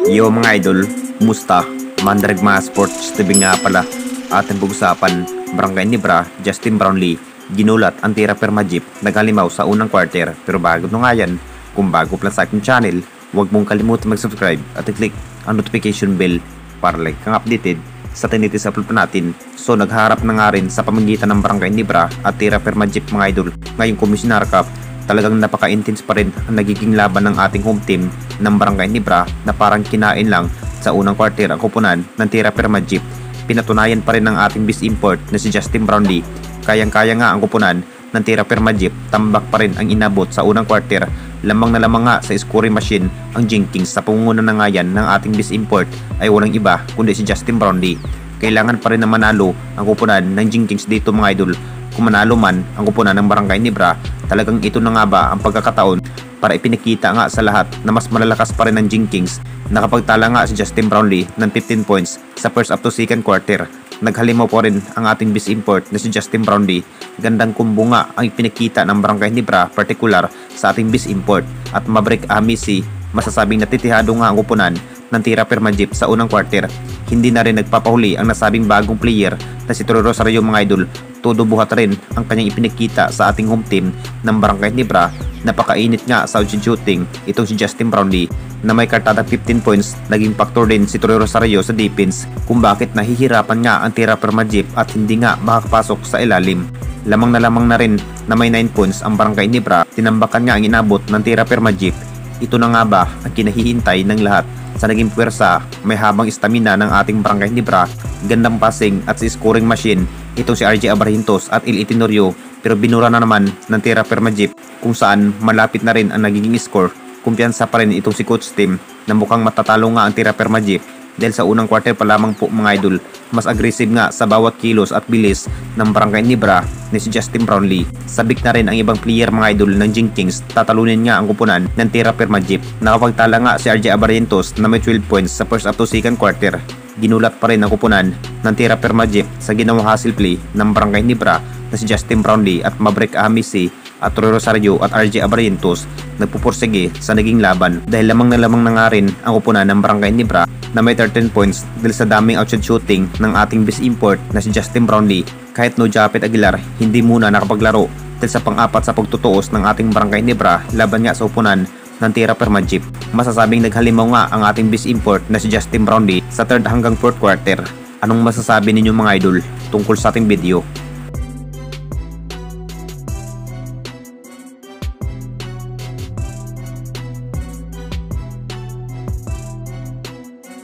Yo mga idol, kumusta? Mandrag mga sports TV nga pala. Ating pag-usapan, Barangay Nibra, Justin Brownlee, ginulat ang tira per Majip, naghalimaw sa unang quarter. Pero bago nung nga yan, kung bago pa lang sa aking channel, huwag mong kalimutan mag-subscribe at i-click ang notification bell para like kang updated sa tinitis upload pa natin. So nagharap na nga rin sa pamagitan ng Barangay Nibra at tira per Majip mga idol. Ngayong Commissioner Cup, talagang napaka-intense pa rin ang nagiging laban ng ating home team ng Barangay Nibra na parang kinain lang sa unang quarter ang kupunan ng tira per Majip. Pinatunayan pa rin ng ating best import na si Justin Brownlee. Kayang-kaya nga ang kupunan ng tira per Majip, tambak pa rin ang inabot sa unang quarter. Lamang na lamang nga sa scoring machine ang Jenkins. Sa pangunguna na nga yan ng ating best import ay walang iba kundi si Justin Brownlee. Kailangan pa rin na manalo ang kupunan ng Jenkins dito mga idol. Kung manalo man ang kupunan ng Barangay Nibra, talagang ito na nga ba ang pagkakataon para ipinakita nga sa lahat na mas malalakas pa rin ang Jenkins. Nakapagtala nga si Justin Brownlee ng 15 points sa first up to second quarter. Naghalimaw po rin ang ating best import na si Justin Brownlee. Gandang kumbo nga ang ipinakita ng Barangay Nibra, particular sa ating best import at Maverick Amisi. Masasabing natitihado nga ang kupunan ng tira per Majip sa unang quarter. Hindi na rin nagpapahuli ang nasabing bagong player na si Troy Rosario mga idol. Todo buhat rin ang kanyang ipinakita sa ating home team ng Barangay Nibra. Napakainit nga sa shooting itong si Justin Brownlee na may kartadang 15 points. Naging factor din si Troy Rosario sa defense kung bakit nahihirapan nga ang tira per Majip at hindi nga makakapasok sa ilalim. Lamang na rin na may 9 points ang Barangay Nibra. Tinambakan nga ang inabot ng tira per Majip. Ito na nga ba ang kinahihintay ng lahat? Sa naging puwersa, may habang istamina ng ating Barangay Nibra, gandang passing at sa scoring machine, itong si RJ Abarrientos at Il Itinorio, pero binura na naman ng tira per Majip kung saan malapit na rin ang nagiging score. Kumpiyansa pa rin itong si Coach Tim na mukhang matatalo nga ang tira per Majip dahil sa unang quarter pa lamang po mga idol. Mas aggressive nga sa bawat kilos at bilis ng Barangay Nibra ni si Justin Brownlee. Sabik na rin ang ibang player mga idol ng Jenkins. Tatalunin nga ang kupunan ng tira per Majip. Nakapagtala nga si RJ Abarrientos na may 12 points sa first up to second quarter. Ginulat pa rin ang kupunan ng tira per Majip sa ginawang hustle play ng Barangay Nibra na si Justin Brownlee at Maverick Amisi at Troy Rosario at RJ Abarrientos nagpupursige sa naging laban dahil lamang na nga rin ang kupunan ng Barangay Nibra na may 13 points dahil sa daming outside shooting ng ating best import na si Justin Brownlee. Kahit no Japet Aguilar hindi muna nakapaglaro dahil sa pang-apat sa pagtutuos ng ating Barangay Nibra laban nga sa upunan ng tira per Majip. Masasabing naghalimaw nga ang ating best import na si Justin Brownlee sa 3rd hanggang 4th quarter. Anong masasabi ninyo mga idol tungkol sa ating video?